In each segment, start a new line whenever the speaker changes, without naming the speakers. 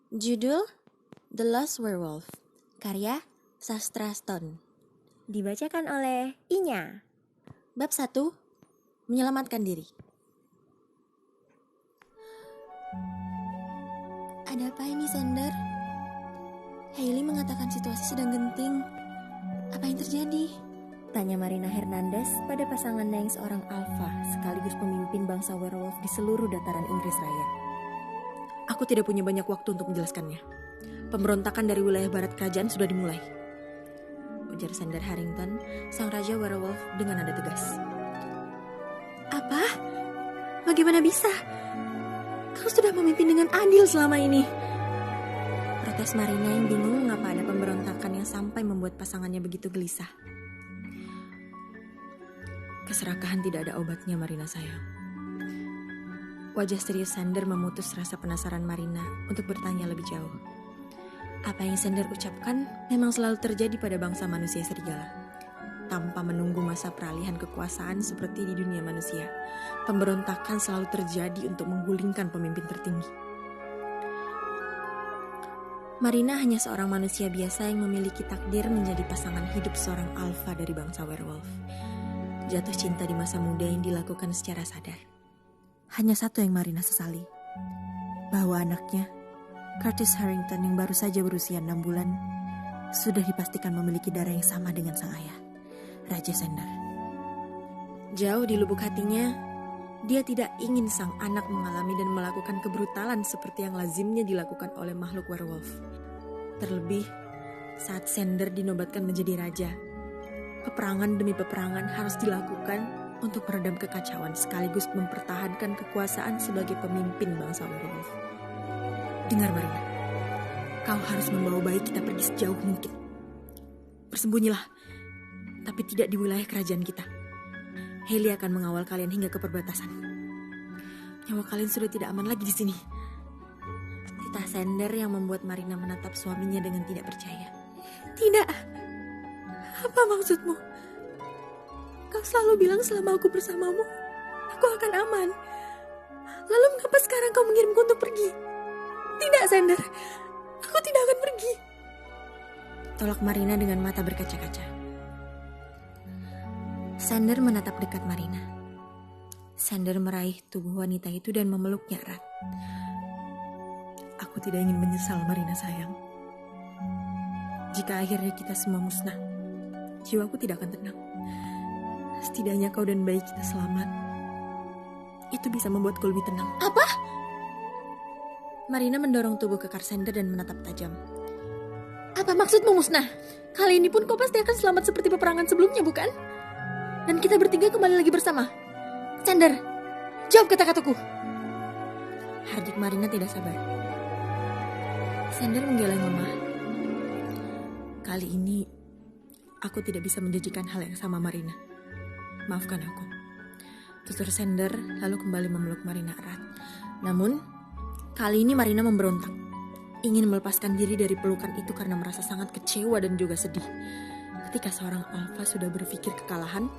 Judul The Lost Werewolf, karya Sastra Stone.
Dibacakan oleh Inya.
Bab 1, menyelamatkan diri. Ada apa ini, Sander? Hailey mengatakan situasi sedang genting. Apa yang terjadi?
Tanya Marina Hernandez pada pasangannya yang seorang alfa sekaligus pemimpin bangsa werewolf di seluruh dataran Inggris Raya.
Aku tidak punya banyak waktu untuk menjelaskannya. Pemberontakan dari wilayah barat kerajaan sudah dimulai, ujar Sander Harrington, sang raja werewolf dengan nada tegas. Apa? Bagaimana bisa? Kau sudah memimpin dengan adil selama ini. Protes Marina yang bingung mengapa ada pemberontakan yang sampai membuat pasangannya begitu gelisah. Keserakahan tidak ada obatnya, Marina sayang. Wajah serius Sander memutus rasa penasaran Marina untuk bertanya lebih jauh. Apa yang Sander ucapkan memang selalu terjadi pada bangsa manusia serigala. Tanpa menunggu masa peralihan kekuasaan seperti di dunia manusia, pemberontakan selalu terjadi untuk menggulingkan pemimpin tertinggi. Marina hanya seorang manusia biasa yang memiliki takdir menjadi pasangan hidup seorang alfa dari bangsa werewolf. Jatuh cinta di masa muda yang dilakukan secara sadar. Hanya satu yang Marina sesali, bahwa anaknya, Curtis Harrington yang baru saja berusia 6 bulan, sudah dipastikan memiliki darah yang sama dengan sang ayah, Raja Sander. Jauh di lubuk hatinya, dia tidak ingin sang anak mengalami dan melakukan kebrutalan seperti yang lazimnya dilakukan oleh makhluk werewolf. Terlebih, saat Sander dinobatkan menjadi raja, peperangan demi peperangan harus dilakukan untuk meredam kekacauan sekaligus mempertahankan kekuasaan sebagai pemimpin bangsa werewolf. Dengar Marina, kau harus membawa bayi kita pergi sejauh mungkin. Bersembunyilah, tapi tidak di wilayah kerajaan kita. Hailey akan mengawal kalian hingga ke perbatasan. Nyawa kalian sudah tidak aman lagi di sini. Titah Sander yang membuat Marina menatap suaminya dengan tidak percaya. Tidak. Apa maksudmu? Kau selalu bilang selama aku bersamamu, aku akan aman. Lalu mengapa sekarang kau mengirimku untuk pergi? Tidak, Sander. Aku tidak akan pergi. Tolak Marina dengan mata berkaca-kaca. Sander menatap dekat Marina. Sander meraih tubuh wanita itu dan memeluknya erat. Aku tidak ingin menyesal, Marina sayang. Jika akhirnya kita semua musnah, jiwaku tidak akan tenang. Setidaknya kau dan bayi kita selamat. Itu bisa membuatku lebih tenang. Apa? Marina mendorong tubuh kekar Sander dan menatap tajam. Apa maksudmu musnah? Kali ini pun kau pasti akan selamat seperti peperangan sebelumnya, bukan? Dan kita bertiga kembali lagi bersama. Sander, jawab kata-kataku. Hardik Marina tidak sabar. Sander menggeleng lemah. Kali ini, aku tidak bisa menjanjikan hal yang sama Marina. Maafkan aku. Tutur Sander lalu kembali memeluk Marina erat. Namun, kali ini Marina memberontak. Ingin melepaskan diri dari pelukan itu karena merasa sangat kecewa dan juga sedih. Ketika seorang alfa sudah berpikir kekalahan,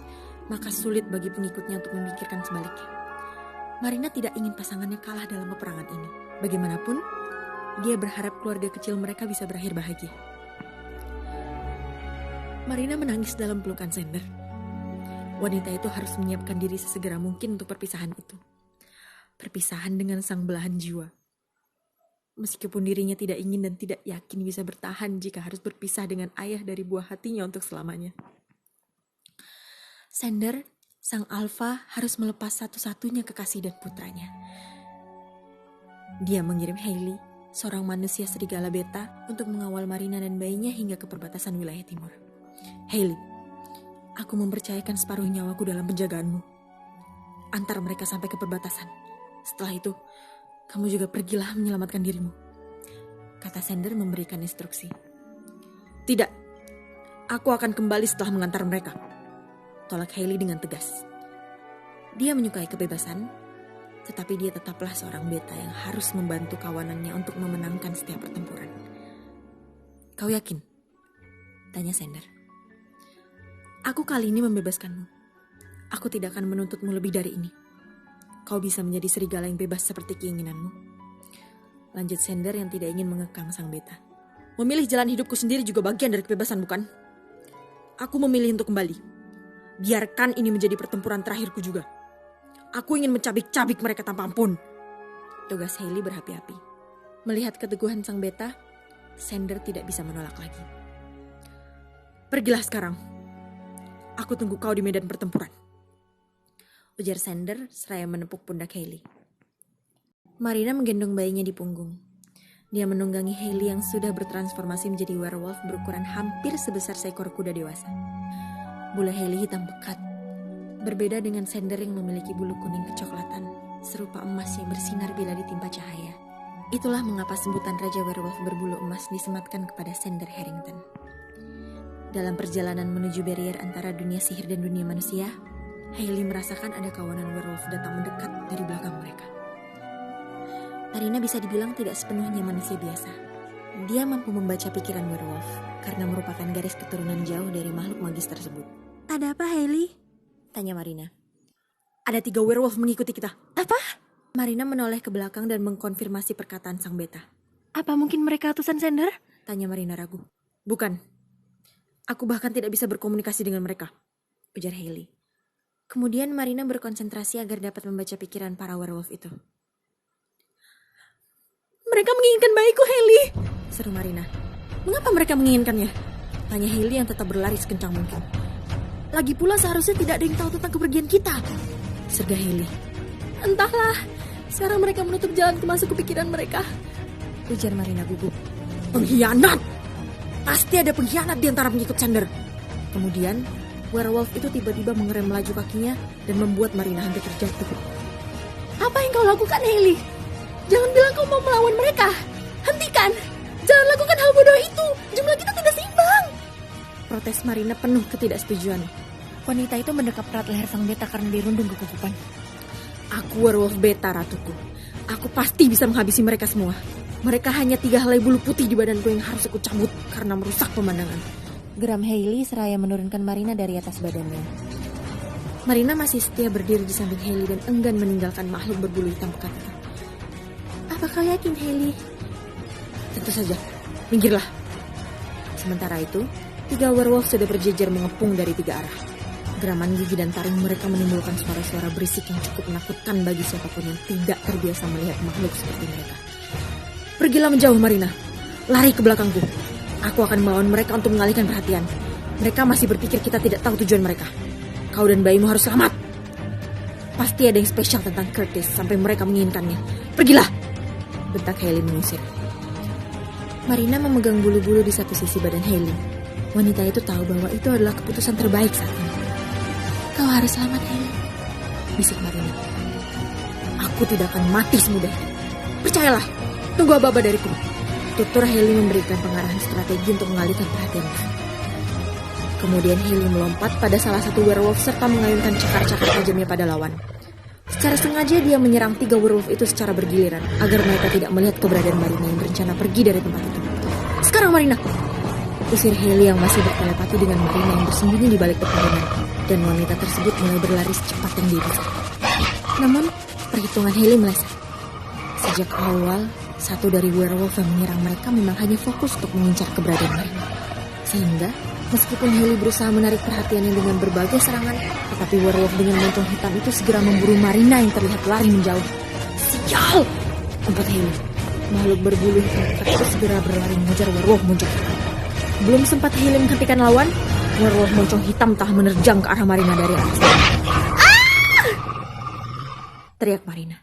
maka sulit bagi pengikutnya untuk memikirkan sebaliknya. Marina tidak ingin pasangannya kalah dalam peperangan ini. Bagaimanapun, dia berharap keluarga kecil mereka bisa berakhir bahagia. Marina menangis dalam pelukan Sander. Wanita itu harus menyiapkan diri sesegera mungkin untuk perpisahan itu. Perpisahan dengan sang belahan jiwa. Meskipun dirinya tidak ingin dan tidak yakin bisa bertahan jika harus berpisah dengan ayah dari buah hatinya untuk selamanya. Sander, sang alfa, harus melepas satu-satunya kekasih dan putranya. Dia mengirim Hailey, seorang manusia serigala beta, untuk mengawal Marina dan bayinya hingga ke perbatasan wilayah timur. Hailey, aku mempercayakan separuh nyawaku dalam penjagaanmu. Antar mereka sampai ke perbatasan. Setelah itu, kamu juga pergilah menyelamatkan dirimu. Kata Sander memberikan instruksi. Tidak, aku akan kembali setelah mengantar mereka. Tolak Hailey dengan tegas. Dia menyukai kebebasan, tetapi dia tetaplah seorang beta yang harus membantu kawanannya untuk memenangkan setiap pertempuran. Kau yakin? Tanya Sander. Aku kali ini membebaskanmu. Aku tidak akan menuntutmu lebih dari ini. Kau bisa menjadi serigala yang bebas seperti keinginanmu. lanjut Sander yang tidak ingin mengekang sang beta. Memilih jalan hidupku sendiri juga bagian dari kebebasan, bukan? Aku memilih untuk kembali. Biarkan ini menjadi pertempuran terakhirku juga. Aku ingin mencabik-cabik mereka tanpa ampun. Tugas Hailey berapi-api. Melihat keteguhan sang beta, Sander tidak bisa menolak lagi. Pergilah sekarang. Aku tunggu kau di medan pertempuran, ujar Sander seraya menepuk pundak Hailey. Marina menggendong bayinya di punggung. Dia menunggangi Hailey yang sudah bertransformasi menjadi werewolf berukuran hampir sebesar seekor kuda dewasa. Bulu Hailey hitam pekat, berbeda dengan Sander yang memiliki bulu kuning kecoklatan, serupa emas yang bersinar bila ditimpa cahaya. Itulah mengapa sebutan Raja Werewolf berbulu emas disematkan kepada Sander Harrington. Dalam perjalanan menuju barrier antara dunia sihir dan dunia manusia, Hailey merasakan ada kawanan werewolf datang mendekat dari belakang mereka. Marina bisa dibilang tidak sepenuhnya manusia biasa. Dia mampu membaca pikiran werewolf karena merupakan garis keturunan jauh dari makhluk magis tersebut. Ada apa, Hailey? Tanya Marina. Ada 3 werewolf mengikuti kita. Apa? Marina menoleh ke belakang dan mengkonfirmasi perkataan sang beta. Apa mungkin mereka utusan Sander? Tanya Marina ragu. Bukan. Aku bahkan tidak bisa berkomunikasi dengan mereka, ujar Hailey. Kemudian Marina berkonsentrasi agar dapat membaca pikiran para werewolf itu. Mereka menginginkan bayiku, Hailey, seru Marina. Mengapa mereka menginginkannya? Tanya Hailey yang tetap berlari sekencang mungkin. Lagi pula seharusnya tidak ada yang tahu tentang kepergian kita, serga Hailey. Entahlah, sekarang mereka menutup jalan masuk ke pikiran mereka, ujar Marina gugup. Pengkhianat! Pasti ada pengkhianat di antara pengikut Sander. Kemudian, werewolf itu tiba-tiba mengerem laju kakinya dan membuat Marina hampir terjatuh. Apa yang kau lakukan, Hailey? Jangan bilang kau mau melawan mereka. Hentikan! Jangan lakukan hal bodoh itu. Jumlah kita tidak seimbang. Protes Marina penuh ketidaksetujuan. Wanita itu mendekap erat leher sang beta karena dirundung kegugupan. Aku werewolf beta, ratuku. Aku pasti bisa menghabisi mereka semua. Mereka hanya 3 helai bulu putih di badanku yang harus aku cabut karena merusak pemandangan. Geram Hailey seraya menurunkan Marina dari atas badannya. Marina masih setia berdiri di samping Hailey dan enggan meninggalkan makhluk berbulu hitam pekat itu. Apa kau yakin, Hailey? Tentu saja. Minggirlah. Sementara itu, 3 werewolf sudah berjejer mengepung dari 3 arah. Geraman gigi dan taring mereka menimbulkan suara-suara berisik yang cukup menakutkan bagi siapapun yang tidak terbiasa melihat makhluk seperti mereka. Pergilah menjauh, Marina. Lari ke belakangku. Aku akan melawan mereka untuk mengalihkan perhatian. Mereka masih berpikir kita tidak tahu tujuan mereka. Kau dan bayimu harus selamat. Pasti ada yang spesial tentang Curtis sampai mereka menginginkannya. Pergilah, bentak Hailey mengusir. Marina memegang bulu-bulu di satu sisi badan Hailey. Wanita itu tahu bahwa itu adalah keputusan terbaik saat ini. Kau harus selamat, Hailey, bisik Marina. Aku tidak akan mati semudah itu. Percayalah. Tunggu apa-apa dariku. Tutur Hailey memberikan pengarahan strategi untuk mengalihkan perhatian. Kemudian Hailey melompat pada salah satu werewolf serta mengayunkan cakar-cakar tajamnya pada lawan. Secara sengaja dia menyerang 3 werewolf itu secara bergiliran agar mereka tidak melihat keberadaan Marina yang berencana pergi dari tempat itu. Sekarang, Marina! Usir Hailey yang masih bertelepati dengan Marina yang bersembunyi di balik pepohonan, dan wanita tersebut mulai berlari secepat yang dia bisa. Namun, perhitungan Hailey meleset. Sejak awal, satu dari werewolf yang menyerang mereka memang hanya fokus untuk mengincar keberadaan Marina. Sehingga, meskipun Hailey berusaha menarik perhatiannya dengan berbagai serangan, tetapi werewolf dengan moncong hitam itu segera memburu Marina yang terlihat lari menjauh. Sial! Empat Hailey. Makhluk berbulu hitam itu segera berlari mengejar werewolf moncong hitam. Belum sempat Hailey menghentikan lawan, werewolf moncong hitam telah menerjang ke arah Marina dari atas. Ah! Teriak Marina.